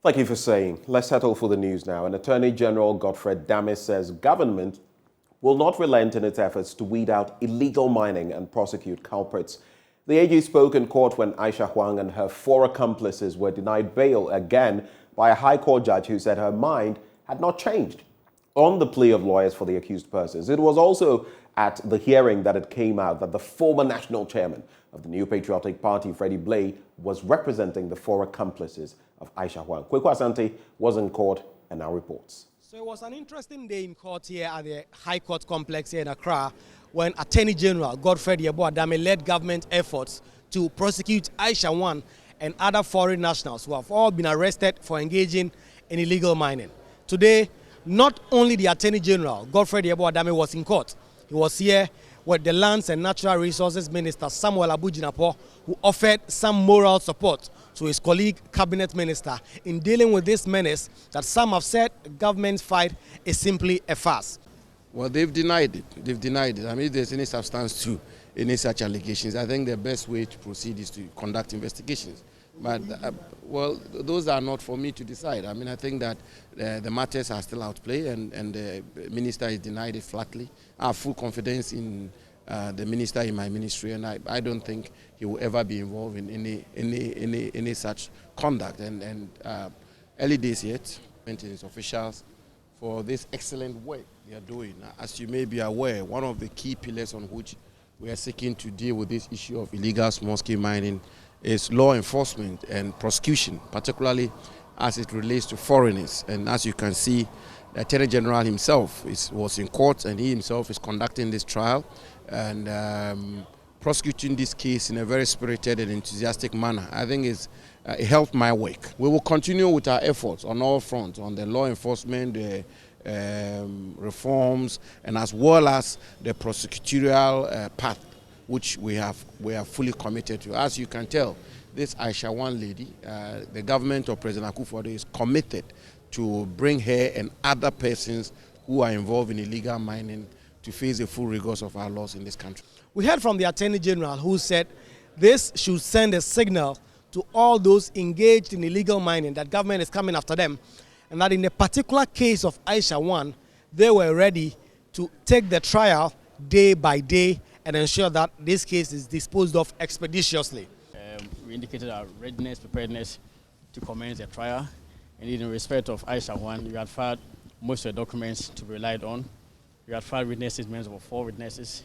Thank you for saying. Let's settle for the news now. And Attorney General Godfred Dame says government will not relent in its efforts to weed out illegal mining and prosecute culprits. The AG spoke in court when Aisha Huang and her 4 accomplices were denied bail again by a High Court judge who said her mind had not changed on the plea of lawyers for the accused persons. It was also at the hearing that it came out that the former national chairman of the New Patriotic Party, Freddie Blay, was representing the 4 accomplices of Aisha Huang. Kweku Asante was in court and now reports. So it was an interesting day in court here at the High Court complex here in Accra when Attorney General Godfred Adame led government efforts to prosecute Aisha Huang and other foreign nationals who have all been arrested for engaging in illegal mining. Today, not only the Attorney General Godfred Adame was in court, he was here with the Lands and Natural Resources Minister Samuel Abu-Jinapor, who offered some moral support to his colleague Cabinet Minister in dealing with this menace that some have said the government's fight is simply a farce. Well, they've denied it. They've denied it. I mean, if there's any substance to any such allegations, I think the best way to proceed is to conduct investigations. But, well, those are not for me to decide. I mean, I think that the matters are still out play and the minister is denied it flatly. I have full confidence in the minister in my ministry, and I don't think he will ever be involved in any such conduct. And early days yet, maintenance officials for this excellent work they are doing. As you may be aware, one of the key pillars on which we are seeking to deal with this issue of illegal small-scale mining is law enforcement and prosecution, particularly as it relates to foreigners. And as you can see, the Attorney General himself was in court, and he himself is conducting this trial and prosecuting this case in a very spirited and enthusiastic manner. I think it helped my work. We will continue with our efforts on all fronts, on the law enforcement, the reforms, and as well as the prosecutorial path, which we are fully committed to. As you can tell, this Aisha Huang lady, the government of President Akufo-Addo is committed to bring her and other persons who are involved in illegal mining to face the full rigors of our laws in this country. We heard from the Attorney General who said this should send a signal to all those engaged in illegal mining that government is coming after them, and that in the particular case of Aisha Huang, they were ready to take the trial day by day and ensure that this case is disposed of expeditiously. We indicated our readiness, preparedness to commence the trial. And in respect of Aisha Huang, we had filed most of the documents to be relied on. We had filed witness statements of 4 witnesses.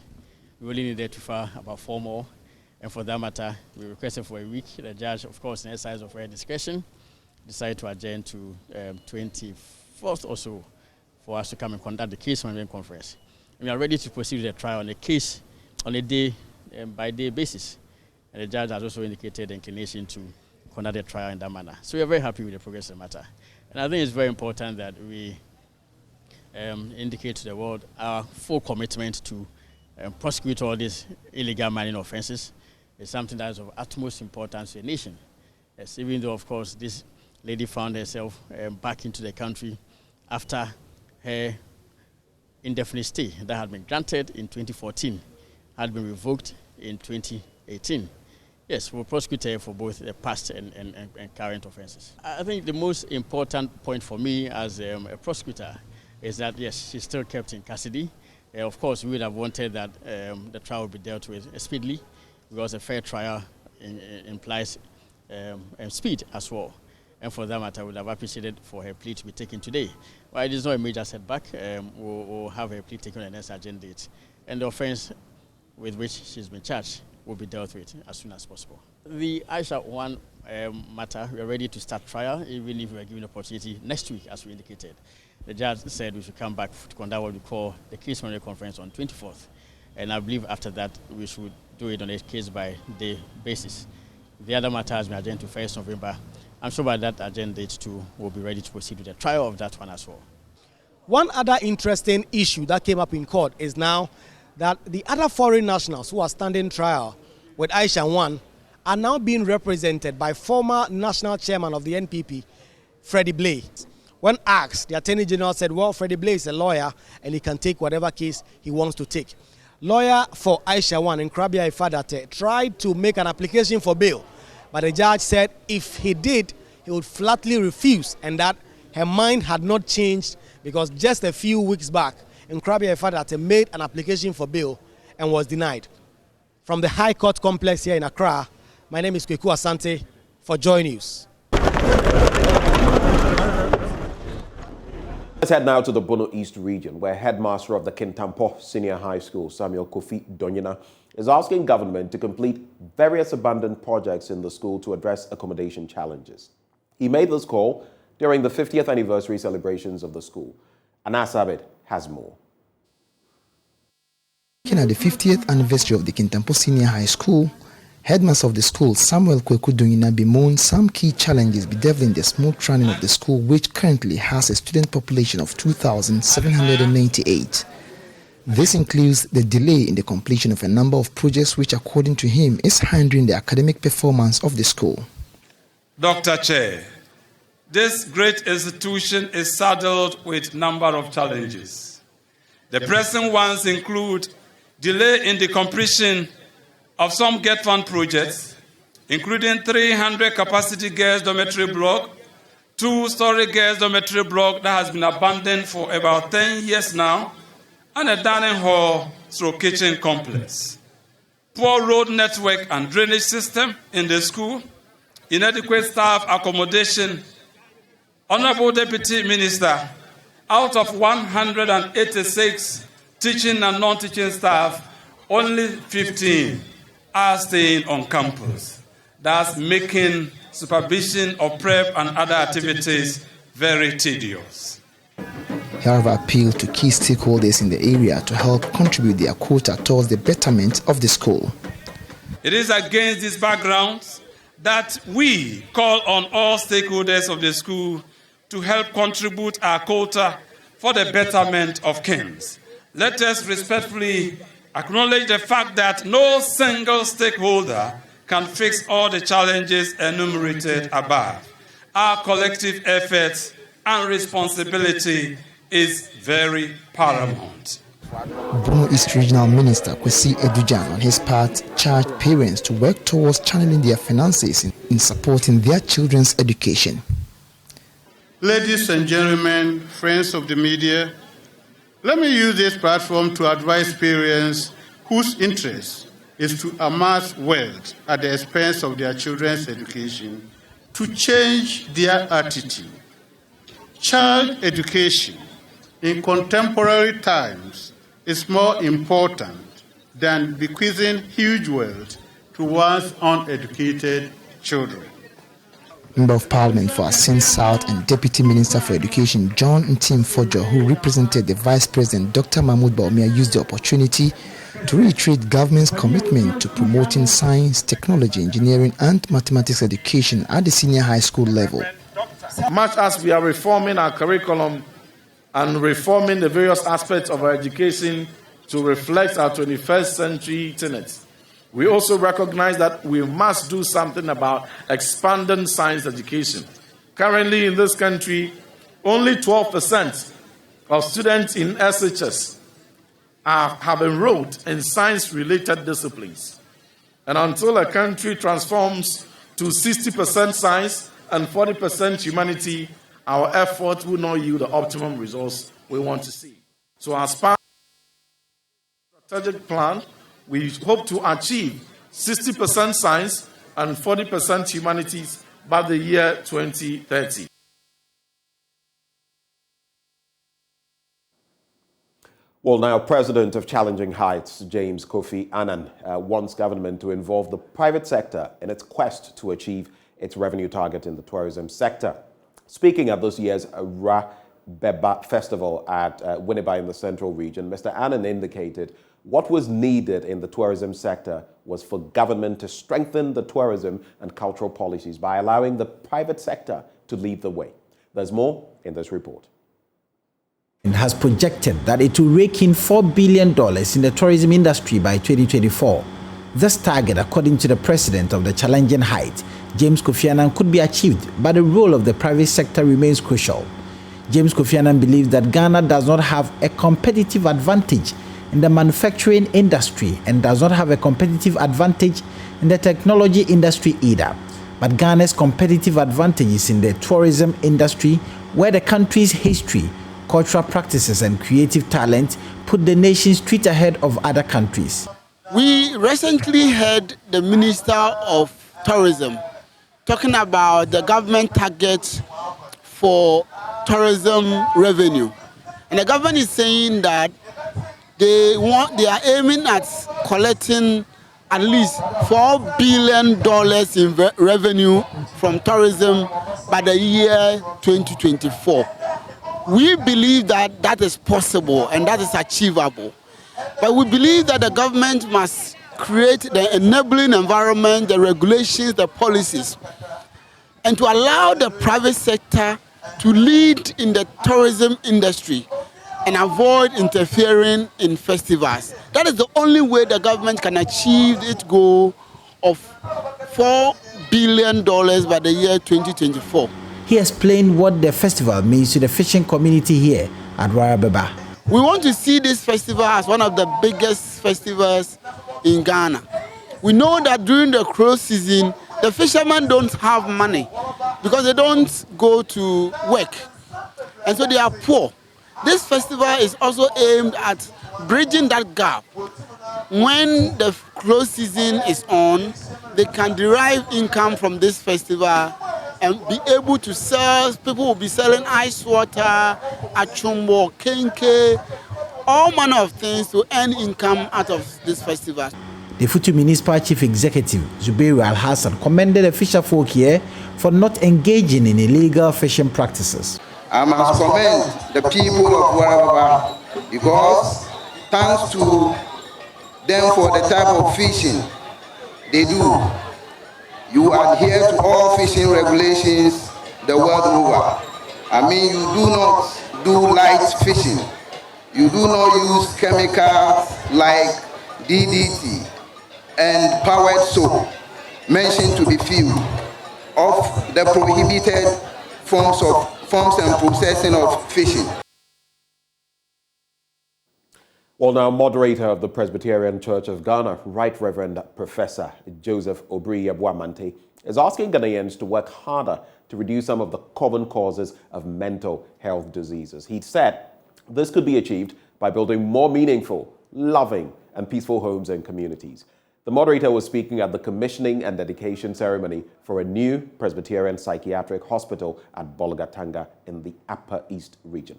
We only needed to file about 4 more. And for that matter, we requested for a week. The judge, of course, in exercise of her discretion, decided to adjourn to 24th or so for us to come and conduct the case management conference. And we are ready to proceed with the trial on the case on a day-by-day basis. And the judge has also indicated the inclination to conduct the trial in that manner. So we are very happy with the progress of the matter. And I think it's very important that we indicate to the world our full commitment to prosecute all these illegal mining offenses. It's something that is of utmost importance to the nation. Yes, even though, of course, this lady found herself back into the country after her indefinite stay that had been granted in 2014 had been revoked in 2018. Yes, we'll prosecute her for both the past and current offenses. I think the most important point for me as a prosecutor is that, yes, she's still kept in custody. Of course, we would have wanted that the trial would be dealt with speedily, because a fair trial implies speed as well. And for that matter, I would have appreciated for her plea to be taken today. But it is not a major setback. We'll have her plea taken on the next agenda date. And the offense with which she's been charged will be dealt with as soon as possible. The Aisha Huang matter, we are ready to start trial, even if we are given the opportunity next week, as we indicated. The judge said we should come back to conduct what we call the case management conference on 24th. And I believe after that, we should do it on a case-by-day basis. The other matter has been adjourned to 1st November. I'm sure by that agenda date too, we'll be ready to proceed with the trial of that one as well. One other interesting issue that came up in court is now that the other foreign nationals who are standing trial with Aisha Huang are now being represented by former national chairman of the NPP, Freddie Blay. When asked, the Attorney General said, well, Freddie Blay is a lawyer and he can take whatever case he wants to take. Lawyer for Aisha Huang, Nkrabea Ifadate, tried to make an application for bail, but the judge said if he did, he would flatly refuse, and that her mind had not changed because just a few weeks back, Nkrabea Efata made an application for bail and was denied. From the High Court complex here in Accra, my name is Kweku Asante for Joy News. Let's head now to the Bono East region, where headmaster of the Kintampo Senior High School, Samuel Kofi Donyina, is asking government to complete various abandoned projects in the school to address accommodation challenges. He made this call during the 50th anniversary celebrations of the school. Anas Abed has more. At the 50th anniversary of the Kintampo Senior High School, headmaster of the school, Samuel Kweku Donyina, bemoaned some key challenges bedeviling the smooth running of the school, which currently has a student population of 2,798. This includes the delay in the completion of a number of projects which, according to him, is hindering the academic performance of the school. Dr. Chair, this great institution is saddled with a number of challenges. The present ones include delay in the completion of some Get Fund projects, including 300 capacity girls dormitory block, 2-story girls dormitory block that has been abandoned for about 10 years now, and a dining hall / kitchen complex. Poor road network and drainage system in the school, inadequate staff accommodation. Honorable Deputy Minister, out of 186 teaching and non-teaching staff, only 15 are staying on campus. That's making supervision of prep and other activities very tedious. However, appealed to key stakeholders in the area to help contribute their quota towards the betterment of the school. It is against this background that we call on all stakeholders of the school to help contribute our quota for the betterment of Kings. Let us respectfully acknowledge the fact that no single stakeholder can fix all the challenges enumerated above. Our collective efforts and responsibility is very paramount. Bono East Regional Minister Kwesi Edujan, on his part, charged parents to work towards channeling their finances in supporting their children's education. Ladies and gentlemen, friends of the media, let me use this platform to advise parents whose interest is to amass wealth at the expense of their children's education to change their attitude. Child education in contemporary times is more important than bequeathing huge wealth to one's uneducated children. Member of Parliament for Asin South and Deputy Minister for Education John Ntim Fojo, who represented the Vice President Dr. Mahmoud Baumia, used the opportunity to reiterate government's commitment to promoting science, technology, engineering and mathematics education at the senior high school level. Much as we are reforming our curriculum and reforming the various aspects of our education to reflect our 21st century tenets, we also recognize that we must do something about expanding science education. Currently in this country, only 12% of students in SHS have enrolled in science-related disciplines. And until a country transforms to 60% science and 40% humanity, our effort will not yield the optimum results we want to see. So as part of the strategic plan, we hope to achieve 60% science and 40% humanities by the year 2030. Well, now, President of Challenging Heights, James Kofi Annan, wants government to involve the private sector in its quest to achieve its revenue target in the tourism sector. Speaking at this year's Ra Beba Festival at Winneba in the Central Region, Mr. Annan indicated what was needed in the tourism sector was for government to strengthen the tourism and cultural policies by allowing the private sector to lead the way. There's more in this report. It has projected that it will rake in $4 billion in the tourism industry by 2024. This target, according to the president of the Challenging Heights, James Kofi Annan, could be achieved, but the role of the private sector remains crucial. James Kofi Annan believes that Ghana does not have a competitive advantage in the manufacturing industry and does not have a competitive advantage in the technology industry either. but Ghana's competitive advantages in the tourism industry, where the country's history, cultural practices and creative talent put the nation straight ahead of other countries. We recently heard the Minister of Tourism talking about the government target for tourism revenue. And the government is saying that they are aiming at collecting at least $4 billion in revenue from tourism by the year 2024. We believe that that is possible and that is achievable. But we believe that the government must create the enabling environment, the regulations, the policies, and to allow the private sector to lead in the tourism industry and avoid interfering in festivals. That is the only way the government can achieve its goal of $4 billion by the year 2024. He explained what the festival means to the fishing community here at Warabeba. We want to see this festival as one of the biggest festivals in Ghana. We know that during the cruise season, the fishermen don't have money because they don't go to work, and so they are poor. This festival is also aimed at bridging that gap. When the cruise season is on, they can derive income from this festival and be able to sell. People will be selling ice water, achumbo, kenke, all manner of things to earn income out of this festival. The Futu Municipal Chief Executive, Zubairu Al-Hassan, commended the fisher folk here for not engaging in illegal fishing practices. I must commend the people of Warababa because thanks to them for the type of fishing they do, you adhere to all fishing regulations the world over. I mean, you do not do light fishing. You do not use chemicals like DDT and powered soap, mentioned to be few of the prohibited forms and processing of fishing. Well, now, moderator of the Presbyterian Church of Ghana, Right Reverend Professor Joseph Obri-Yabuamante, is asking Ghanaians to work harder to reduce some of the common causes of mental health diseases. He said this could be achieved by building more meaningful, loving, and peaceful homes and communities. The moderator was speaking at the commissioning and dedication ceremony for a new Presbyterian psychiatric hospital at Bolgatanga in the Upper East region.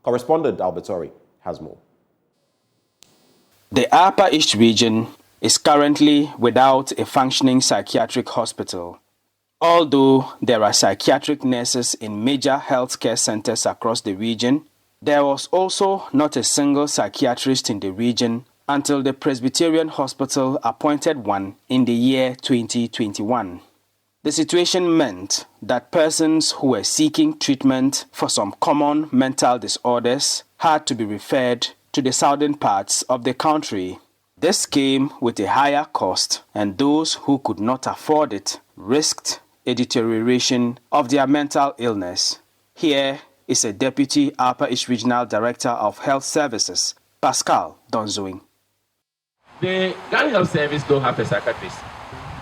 Correspondent Albert Sori has more. The Upper East region is currently without a functioning psychiatric hospital. Although there are psychiatric nurses in major healthcare centers across the region, there was also not a single psychiatrist in the region until the Presbyterian Hospital appointed one in the year 2021. The situation meant that persons who were seeking treatment for some common mental disorders had to be referred to the southern parts of the country. This came with a higher cost, and those who could not afford it risked a deterioration of their mental illness. Here is a Deputy Upper East Regional Director of Health Services, Pascal Donzoing. The Ghana Health Service don't have a psychiatrist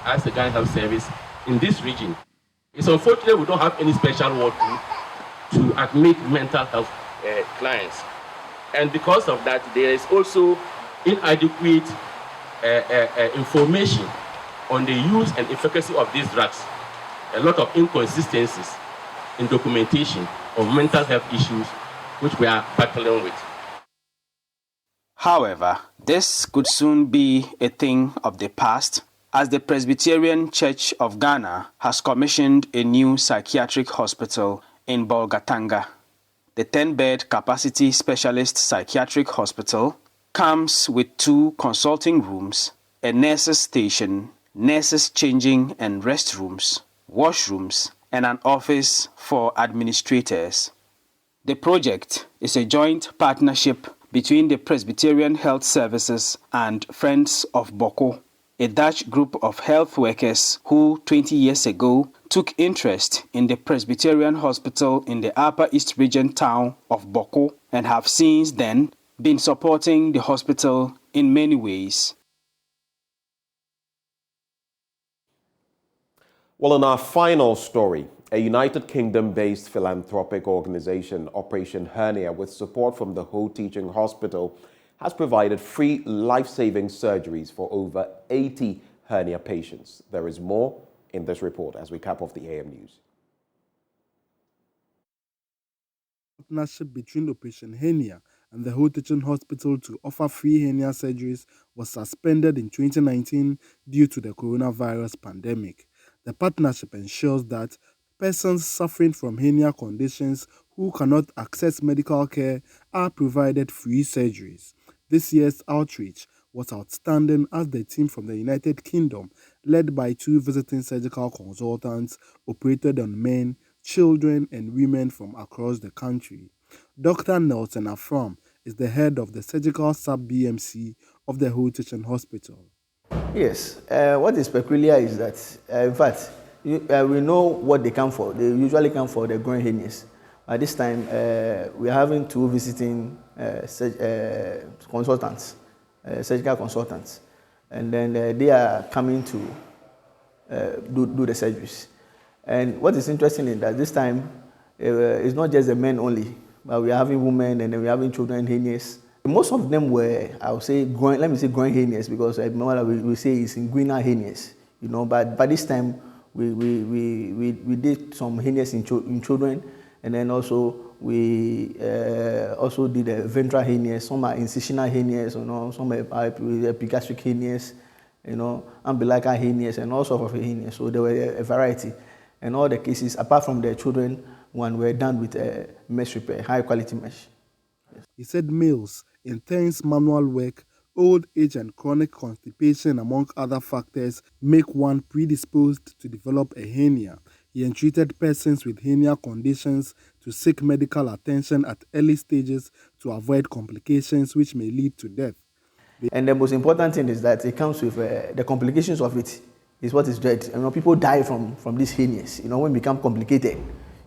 as the Ghana Health Service in this region. It's unfortunate we don't have any special ward to admit mental health clients. And because of that, there is also inadequate information on the use and efficacy of these drugs. A lot of inconsistencies in documentation of mental health issues which we are battling with. However, this could soon be a thing of the past, as the Presbyterian Church of Ghana has commissioned a new psychiatric hospital in Bolgatanga. The 10-bed capacity specialist psychiatric hospital comes with 2 consulting rooms, a nurses' station, nurses' changing and restrooms, washrooms, and an office for administrators. The project is a joint partnership between the Presbyterian Health Services and Friends of Boko, a Dutch group of health workers who 20 years ago took interest in the Presbyterian Hospital in the Upper East Region town of Boko and have since then been supporting the hospital in many ways. Well, in our final story, a United Kingdom-based philanthropic organization, Operation Hernia, with support from the Ho Teaching Hospital, has provided free life-saving surgeries for over 80 hernia patients. There is more in this report as we cap off the AM News. Partnership between Operation Hernia and the Ho Teaching Hospital to offer free hernia surgeries was suspended in 2019 due to the coronavirus pandemic. The partnership ensures that persons suffering from hernia conditions who cannot access medical care are provided free surgeries. This year's outreach was outstanding as the team from the United Kingdom, led by 2 visiting surgical consultants, operated on men, children, and women from across the country. Dr. Nelson Afram is the head of the surgical sub-BMC of the Ho Teaching Hospital. Yes, what is peculiar is that, in fact, we know what they come for. They usually come for the groin hernias. At this time, we are having 2 visiting consultants, surgical consultants, and then they are coming to do the surgeries. And what is interesting is that this time, it's not just the men only, but we are having women and then we are having children hernias. Most of them were, I would say, groin hernias, because we say it's inguinal hernias, you know. But by this time, we did some hernias in children, and then also we also did a ventral hernias. Some are incisional hernias, you know. Some are epigastric hernias, you know, umbilical hernias, and all sorts of hernias. So there were a variety, and all the cases, apart from the children one, were done with mesh repair, high quality mesh. Yes. He said males, intense manual work, old age and chronic constipation, among other factors, make one predisposed to develop a hernia. He entreated persons with hernia conditions to seek medical attention at early stages to avoid complications which may lead to death. And the most important thing is that it comes with the complications of it is what is dread. You know, people die from these hernias, you know, when it becomes complicated,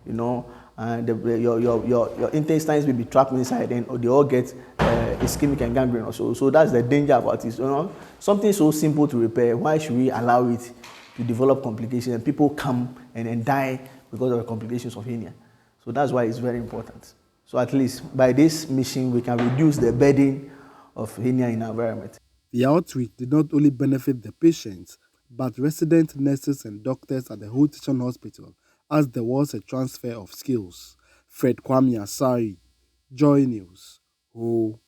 you know, and your intestines will be trapped inside, and they all get ischemic and gangrene also. So that's the danger about it. You know, something so simple to repair, why should we allow it to develop complications and people come and then die because of the complications of hernia? So that's why it's very important. So at least by this mission, we can reduce the burden of hernia in our environment. The outreach did not only benefit the patients, but resident nurses and doctors at the Ho Teaching Hospital, as there was a transfer of skills. Fred Kwame Asari, JoyNews, Ho.